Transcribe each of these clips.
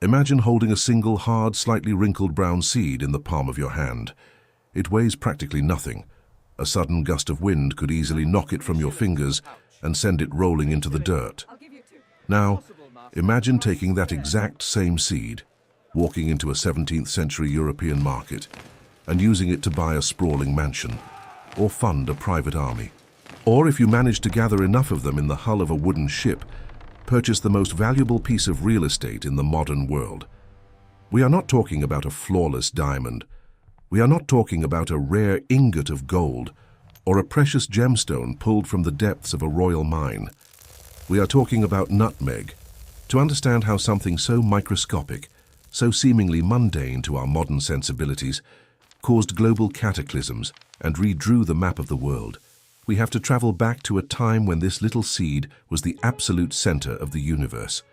Imagine holding a single hard, slightly wrinkled brown seed in the palm of your hand. It weighs practically nothing. A sudden gust of wind could easily knock it from your fingers and send it rolling into the dirt. Now, imagine taking that exact same seed, walking into a 17th-century European market, and using it to buy a sprawling mansion, or fund a private army. Or if you manage to gather enough of them in the hull of a wooden ship, purchase the most valuable piece of real estate in the modern world. We are not talking about a flawless diamond. We are not talking about a rare ingot of gold or a precious gemstone pulled from the depths of a royal mine. We are talking about nutmeg. To understand how something so microscopic, so seemingly mundane to our modern sensibilities, caused global cataclysms and redrew the map of the world, we have to travel back to a time when this little seed was the absolute center of the universe.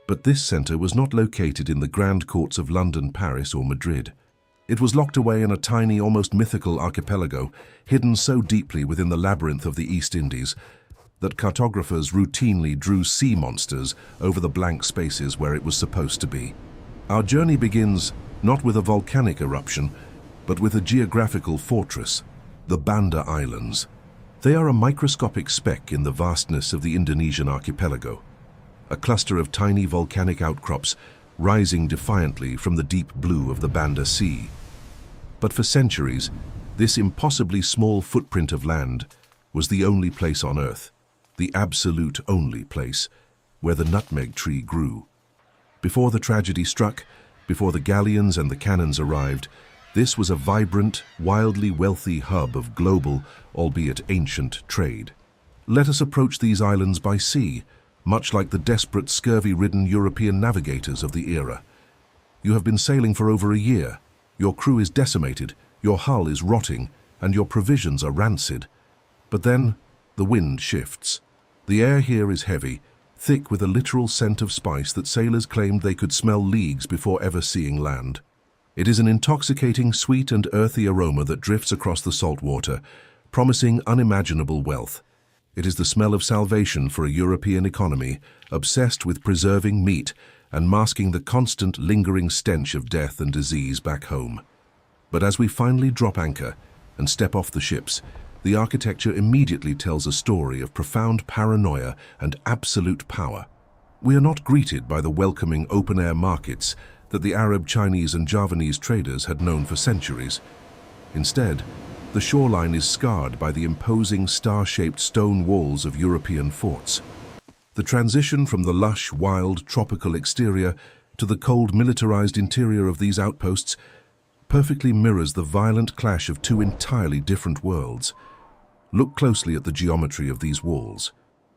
But this center was not located in the grand courts of London, Paris, or Madrid. It was locked away in a tiny, almost mythical archipelago, hidden so deeply within the labyrinth of the East Indies that cartographers routinely drew sea monsters over the blank spaces where it was supposed to be. Our journey begins not with a volcanic eruption, but with a geographical fortress, the Banda Islands. They are a microscopic speck in the vastness of the Indonesian archipelago, a cluster of tiny volcanic outcrops rising defiantly from the deep blue of the Banda Sea. But for centuries, this impossibly small footprint of land was the only place on Earth, the absolute only place, where the nutmeg tree grew. Before the tragedy struck, before the galleons and the cannons arrived, this was a vibrant, wildly wealthy hub of global, albeit ancient, trade. Let us approach these islands by sea, much like the desperate, scurvy-ridden European navigators of the era. You have been sailing for over a year. Your crew is decimated, your hull is rotting, and your provisions are rancid. But then, the wind shifts. The air here is heavy, thick with a literal scent of spice that sailors claimed they could smell leagues before ever seeing land. It is an intoxicating, sweet and earthy aroma that drifts across the salt water, promising unimaginable wealth. It is the smell of salvation for a European economy, obsessed with preserving meat and masking the constant, lingering stench of death and disease back home. But as we finally drop anchor and step off the ships, the architecture immediately tells a story of profound paranoia and absolute power. We are not greeted by the welcoming open-air markets that the Arab, Chinese and Javanese traders had known for centuries. Instead, the shoreline is scarred by the imposing star-shaped stone walls of European forts. The transition from the lush, wild, tropical exterior to the cold, militarized interior of these outposts perfectly mirrors the violent clash of two entirely different worlds. Look closely at the geometry of these walls.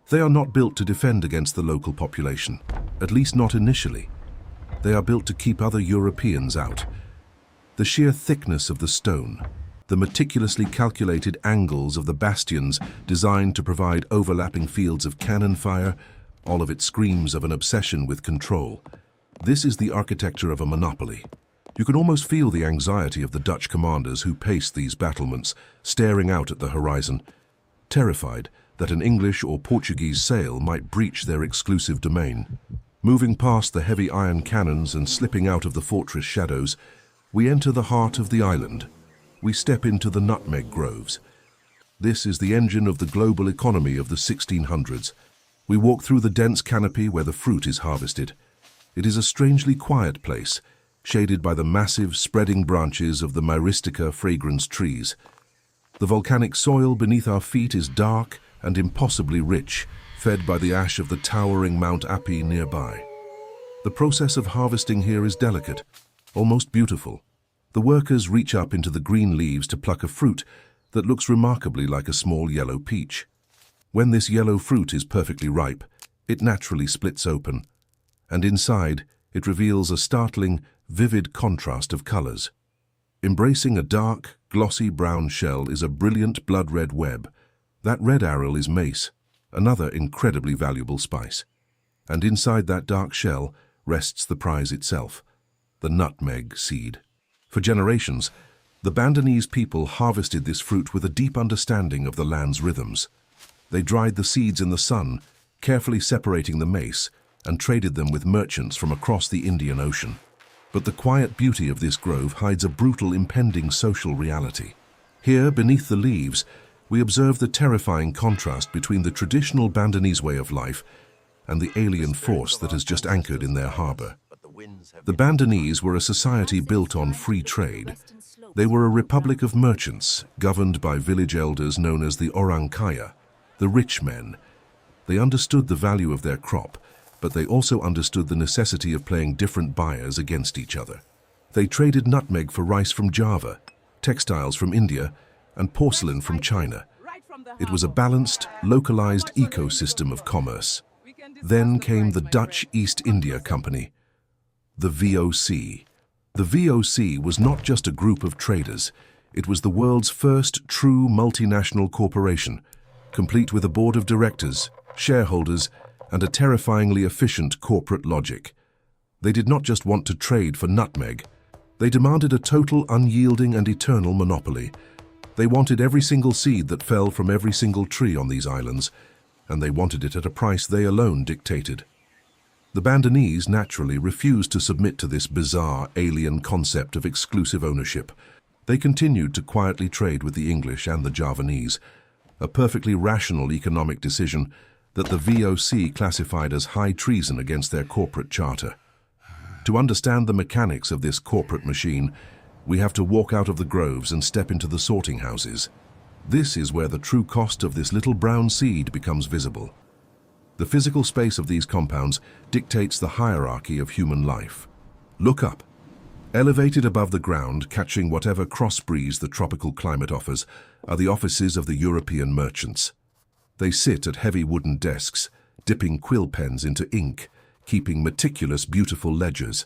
They are not built to defend against the local population, at least not initially. They are built to keep other Europeans out. The sheer thickness of the stone, the meticulously calculated angles of the bastions designed to provide overlapping fields of cannon fire, all of it screams of an obsession with control. This is the architecture of a monopoly. You can almost feel the anxiety of the Dutch commanders who paced these battlements, staring out at the horizon, terrified that an English or Portuguese sail might breach their exclusive domain. Moving past the heavy iron cannons and slipping out of the fortress shadows, we enter the heart of the island. We step into the nutmeg groves. This is the engine of the global economy of the 1600s. We walk through the dense canopy where the fruit is harvested. It is a strangely quiet place, shaded by the massive, spreading branches of the myristica fragrance trees. The volcanic soil beneath our feet is dark and impossibly rich, fed by the ash of the towering Mount Api nearby. The process of harvesting here is delicate, almost beautiful. The workers reach up into the green leaves to pluck a fruit that looks remarkably like a small yellow peach. When this yellow fruit is perfectly ripe, it naturally splits open, and inside it reveals a startling, vivid contrast of colors. Embracing a dark, glossy brown shell is a brilliant blood-red web. That red aril is mace, another incredibly valuable spice. And inside that dark shell rests the prize itself, the nutmeg seed. For generations, the Bandanese people harvested this fruit with a deep understanding of the land's rhythms. They dried the seeds in the sun, carefully separating the mace, and traded them with merchants from across the Indian Ocean. But the quiet beauty of this grove hides a brutal impending social reality. Here, beneath the leaves, we observe the terrifying contrast between the traditional Bandanese way of life and the alien force that has just anchored in their harbor. The Bandanese were a society built on free trade. They were a republic of merchants, governed by village elders known as the orang kaya, the rich men. They understood the value of their crop, but they also understood the necessity of playing different buyers against each other. They traded nutmeg for rice from Java, textiles from India, and porcelain from China. It was a balanced, localized ecosystem of commerce. Then came the Dutch East India Company, the VOC. The VOC was not just a group of traders. It was the world's first true multinational corporation, complete with a board of directors, shareholders, and a terrifyingly efficient corporate logic. They did not just want to trade for nutmeg. They demanded a total, unyielding, and eternal monopoly. They wanted every single seed that fell from every single tree on these islands, and they wanted it at a price they alone dictated. The Bandanese naturally refused to submit to this bizarre, alien concept of exclusive ownership. They continued to quietly trade with the English and the Javanese, a perfectly rational economic decision that the VOC classified as high treason against their corporate charter. To understand the mechanics of this corporate machine, we have to walk out of the groves and step into the sorting houses. This is where the true cost of this little brown seed becomes visible. The physical space of these compounds dictates the hierarchy of human life. Look up. Elevated above the ground, catching whatever cross-breeze the tropical climate offers, are the offices of the European merchants. They sit at heavy wooden desks, dipping quill pens into ink, keeping meticulous, beautiful ledgers.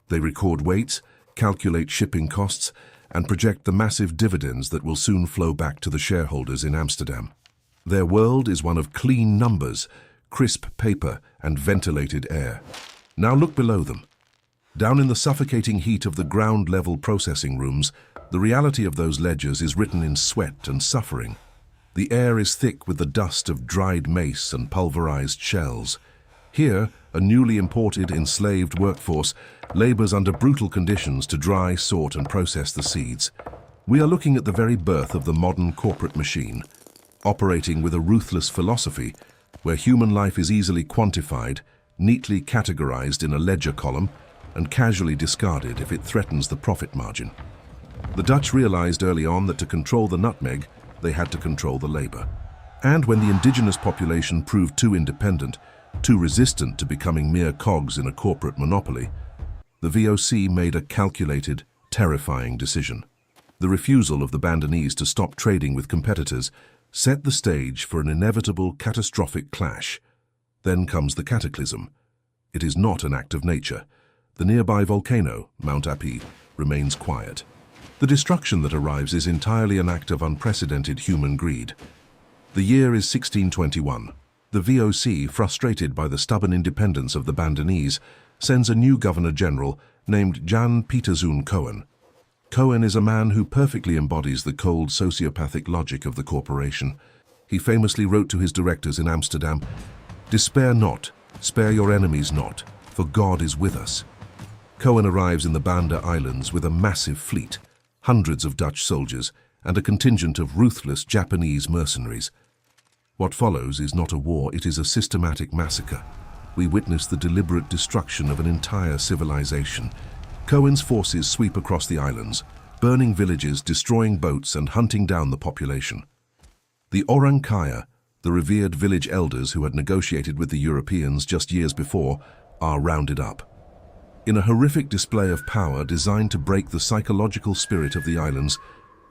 They record weights, calculate shipping costs, and project the massive dividends that will soon flow back to the shareholders in Amsterdam. Their world is one of clean numbers, crisp paper, and ventilated air. Now look below them. Down in the suffocating heat of the ground-level processing rooms, the reality of those ledgers is written in sweat and suffering. The air is thick with the dust of dried mace and pulverized shells. Here, a newly imported, enslaved workforce labors under brutal conditions to dry, sort, and process the seeds. We are looking at the very birth of the modern corporate machine, operating with a ruthless philosophy where human life is easily quantified, neatly categorized in a ledger column, and casually discarded if it threatens the profit margin. The Dutch realized early on that to control the nutmeg, they had to control the labor. And when the indigenous population proved too independent, too resistant to becoming mere cogs in a corporate monopoly, the VOC made a calculated, terrifying decision. The refusal of the Bandanese to stop trading with competitors set the stage for an inevitable catastrophic clash. Then comes the cataclysm. It is not an act of nature. The nearby volcano, Mount Api, remains quiet. The destruction that arrives is entirely an act of unprecedented human greed. The year is 1621. The VOC, frustrated by the stubborn independence of the Bandanese, sends a new governor-general named Jan Pieterszoon Cohen. Cohen is a man who perfectly embodies the cold sociopathic logic of the corporation. He famously wrote to his directors in Amsterdam, "Despair not, spare your enemies not, for God is with us." Cohen arrives in the Banda Islands with a massive fleet, hundreds of Dutch soldiers, and a contingent of ruthless Japanese mercenaries. What follows is not a war, it is a systematic massacre. We witness the deliberate destruction of an entire civilization. Cohen's forces sweep across the islands, burning villages, destroying boats, and hunting down the population. The Orang Kaya, the revered village elders who had negotiated with the Europeans just years before, are rounded up. In a horrific display of power designed to break the psychological spirit of the islands,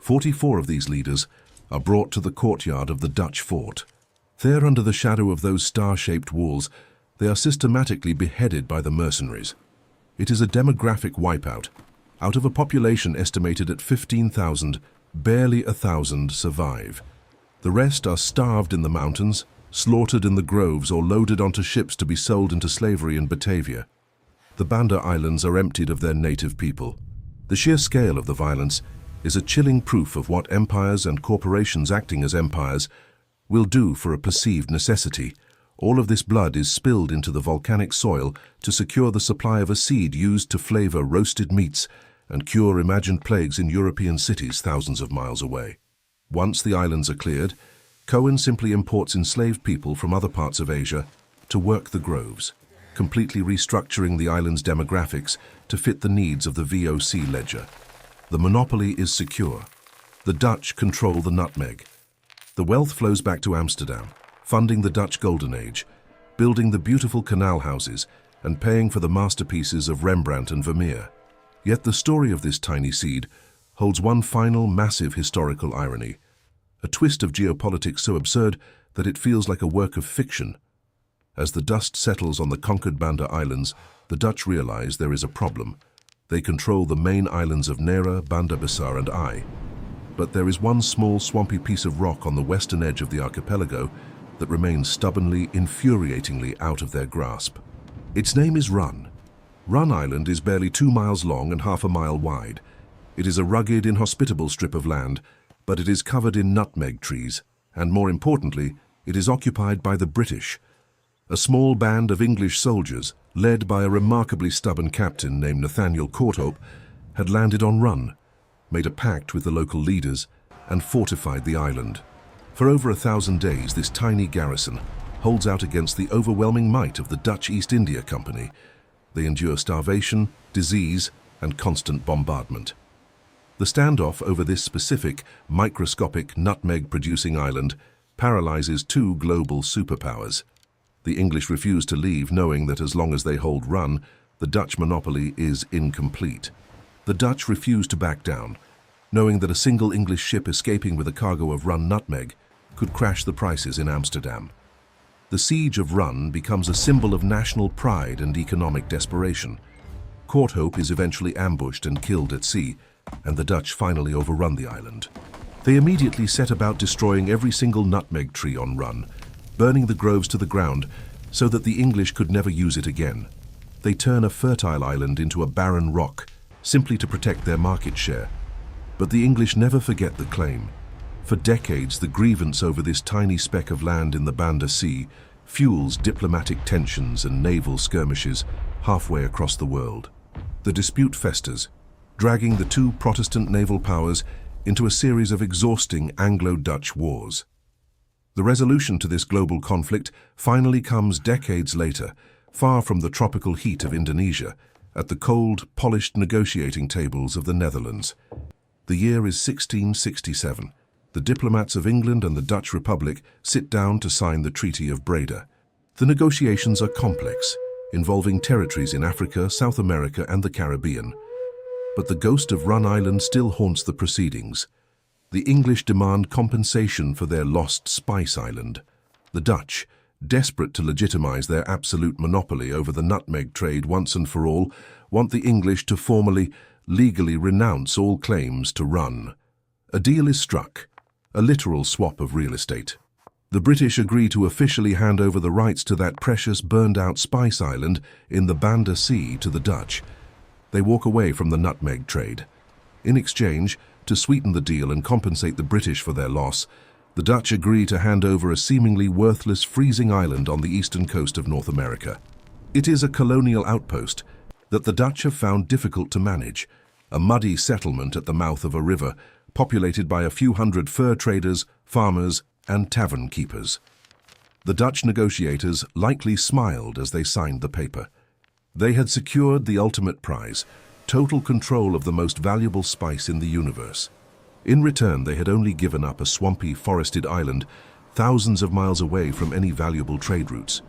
44 of these leaders are brought to the courtyard of the Dutch fort. There, under the shadow of those star-shaped walls, they are systematically beheaded by the mercenaries. It is a demographic wipeout. Out of a population estimated at 15,000, barely 1,000 survive. The rest are starved in the mountains, slaughtered in the groves, or loaded onto ships to be sold into slavery in Batavia. The Banda Islands are emptied of their native people. The sheer scale of the violence is a chilling proof of what empires and corporations acting as empires will do for a perceived necessity, All of this blood is spilled into the volcanic soil to secure the supply of a seed used to flavor roasted meats and cure imagined plagues in European cities thousands of miles away. Once the islands are cleared, Cohen simply imports enslaved people from other parts of Asia to work the groves, completely restructuring the island's demographics to fit the needs of the VOC ledger. The monopoly is secure. The Dutch control the nutmeg. The wealth flows back to Amsterdam, funding the Dutch Golden Age, building the beautiful canal houses, and paying for the masterpieces of Rembrandt and Vermeer. Yet the story of this tiny seed holds one final massive historical irony, a twist of geopolitics so absurd that it feels like a work of fiction. As the dust settles on the conquered Banda Islands, the Dutch realize there is a problem. They control the main islands of Nera, Banda Besar, and Ai. But there is one small swampy piece of rock on the western edge of the archipelago that remains stubbornly, infuriatingly out of their grasp. Its name is Run. Run Island is barely 2 miles long and half a mile wide. It is a rugged, inhospitable strip of land, but it is covered in nutmeg trees, and more importantly, it is occupied by the British. A small band of English soldiers, led by a remarkably stubborn captain named Nathaniel Courthope, had landed on Run, made a pact with the local leaders, and fortified the island. For over 1,000 days, this tiny garrison holds out against the overwhelming might of the Dutch East India Company. They endure starvation, disease, and constant bombardment. The standoff over this specific, microscopic, nutmeg-producing island paralyzes two global superpowers. The English refuse to leave, knowing that as long as they hold Run, the Dutch monopoly is incomplete. The Dutch refuse to back down, knowing that a single English ship escaping with a cargo of Run nutmeg could crash the prices in Amsterdam. The siege of Run becomes a symbol of national pride and economic desperation. Courthope is eventually ambushed and killed at sea, and the Dutch finally overrun the island. They immediately set about destroying every single nutmeg tree on Run, burning the groves to the ground so that the English could never use it again. They turn a fertile island into a barren rock, simply to protect their market share. But the English never forget the claim. For decades, the grievance over this tiny speck of land in the Banda Sea fuels diplomatic tensions and naval skirmishes halfway across the world. The dispute festers, dragging the two Protestant naval powers into a series of exhausting Anglo-Dutch wars. The resolution to this global conflict finally comes decades later, far from the tropical heat of Indonesia, at the cold, polished negotiating tables of the Netherlands. The year is 1667. The diplomats of England and the Dutch Republic sit down to sign the Treaty of Breda. The negotiations are complex, involving territories in Africa, South America, and the Caribbean. But the ghost of Run Island still haunts the proceedings. The English demand compensation for their lost Spice Island. The Dutch, desperate to legitimize their absolute monopoly over the nutmeg trade once and for all, want the English to formally, legally renounce all claims to Run. A deal is struck, a literal swap of real estate. The British agree to officially hand over the rights to that precious burned-out Spice Island in the Banda Sea to the Dutch. They walk away from the nutmeg trade. In exchange, to sweeten the deal and compensate the British for their loss, the Dutch agree to hand over a seemingly worthless freezing island on the eastern coast of North America. It is a colonial outpost that the Dutch have found difficult to manage, a muddy settlement at the mouth of a river, populated by a few hundred fur traders, farmers, and tavern keepers. The Dutch negotiators likely smiled as they signed the paper. They had secured the ultimate prize, total control of the most valuable spice in the universe. In return, they had only given up a swampy, forested island thousands of miles away from any valuable trade routes.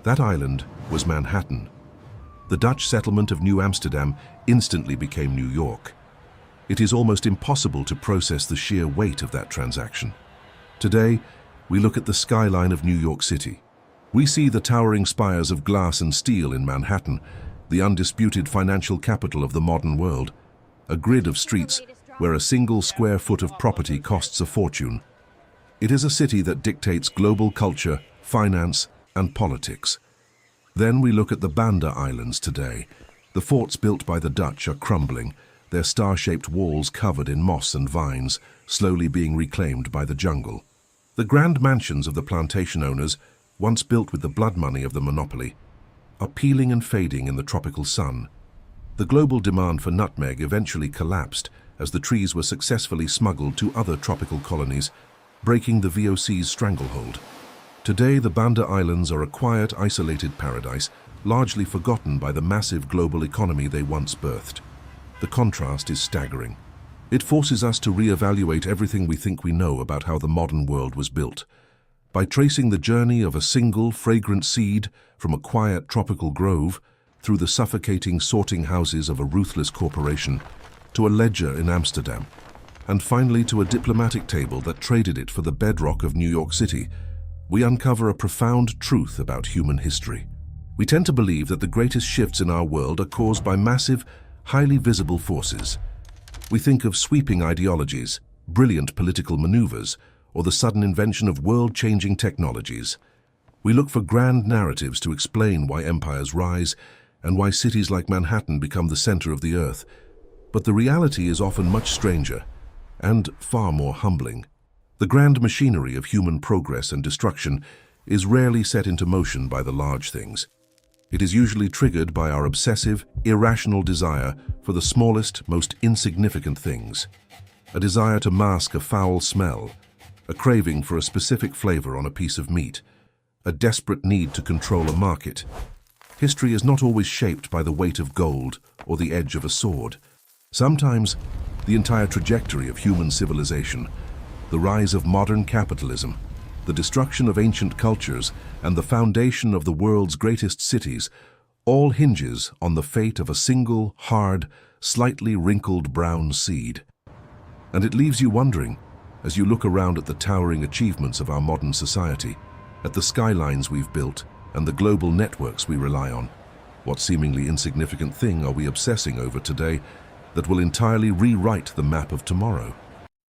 That island was Manhattan. The Dutch settlement of New Amsterdam instantly became New York. It is almost impossible to process the sheer weight of that transaction. Today, we look at the skyline of New York City. We see the towering spires of glass and steel in Manhattan, the undisputed financial capital of the modern world, a grid of streets where a single square foot of property costs a fortune. It is a city that dictates global culture, finance, and politics. Then we look at the Banda Islands today. The forts built by the Dutch are crumbling, their star-shaped walls covered in moss and vines, slowly being reclaimed by the jungle. The grand mansions of the plantation owners once built with the blood money of the monopoly, are peeling and fading in the tropical sun. The global demand for nutmeg eventually collapsed as the trees were successfully smuggled to other tropical colonies, breaking the VOC's stranglehold. Today, the Banda Islands are a quiet, isolated paradise, largely forgotten by the massive global economy they once birthed. The contrast is staggering. It forces us to reevaluate everything we think we know about how the modern world was built. By tracing the journey of a single, fragrant seed from a quiet tropical grove through the suffocating sorting houses of a ruthless corporation to a ledger in Amsterdam, and finally to a diplomatic table that traded it for the bedrock of New York City, we uncover a profound truth about human history. We tend to believe that the greatest shifts in our world are caused by massive, highly visible forces. We think of sweeping ideologies, brilliant political maneuvers, or the sudden invention of world-changing technologies. We look for grand narratives to explain why empires rise and why cities like Manhattan become the center of the earth. But the reality is often much stranger and far more humbling. The grand machinery of human progress and destruction is rarely set into motion by the large things. It is usually triggered by our obsessive, irrational desire for the smallest, most insignificant things. A desire to mask a foul smell, a craving for a specific flavor on a piece of meat, a desperate need to control a market. History is not always shaped by the weight of gold or the edge of a sword. Sometimes, the entire trajectory of human civilization, the rise of modern capitalism, the destruction of ancient cultures, and the foundation of the world's greatest cities, all hinges on the fate of a single, hard, slightly wrinkled brown seed. And it leaves you wondering, as you look around at the towering achievements of our modern society, at the skylines we've built and the global networks we rely on, what seemingly insignificant thing are we obsessing over today that will entirely rewrite the map of tomorrow?